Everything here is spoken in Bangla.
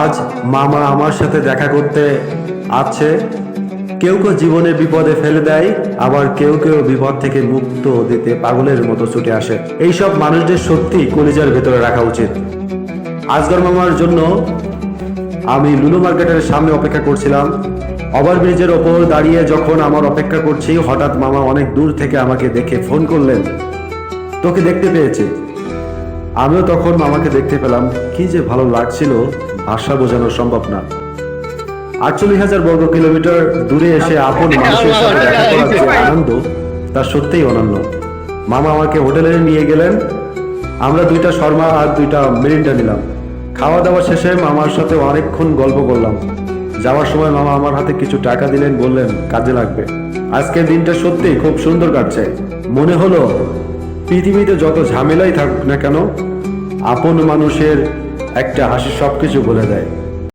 আজ মামা আমার সাথে দেখা করতে আছে। কেউ কেউ জীবনে বিপদে ফেলে দেয়, আবার কেউ কেউ বিপদ থেকে মুক্ত দিতে পাগলের মতো ছুটে আসে। এইসব মানুষদের সত্যি কলিজার ভেতরে রাখা উচিত। আজগর মামার জন্য আমি লুলু মার্কেটের সামনে অপেক্ষা করছিলাম। ওভারব্রিজের ওপর দাঁড়িয়ে যখন আমার অপেক্ষা করছি, হঠাৎ মামা অনেক দূর থেকে আমাকে দেখে ফোন করলেন, তোকে দেখতে পেয়েছি। আমিও তখন মামাকে দেখতে পেলাম। কি যে ভালো লাগছিল, ভাষা বোঝানো সম্ভব না। 48,000 বর্গ কিলোমিটার দূরে এসে আপন মানুষের সাথে দেখা করার যে আনন্দ, তা সত্যিই অনন্য। মামা আমাকে হোটেলে নিয়ে গেলেন। আমরা 2টা শর্মা আর 2টা মিরিন্ডা নিলাম। খাওয়া দাওয়া শেষে মামার সাথে অনেকক্ষণ গল্প করলাম। যাওয়ার সময় মামা আমার হাতে কিছু টাকা দিলেন, বললেন কাজে লাগবে। আজকের দিনটা সত্যিই খুব সুন্দর কাটছে। মনে হলো পৃথিবীতে যত ঝামেলাই থাকুক না কেন, আপন মানুষের একটা হাসি সবকিছু বলে দেয়।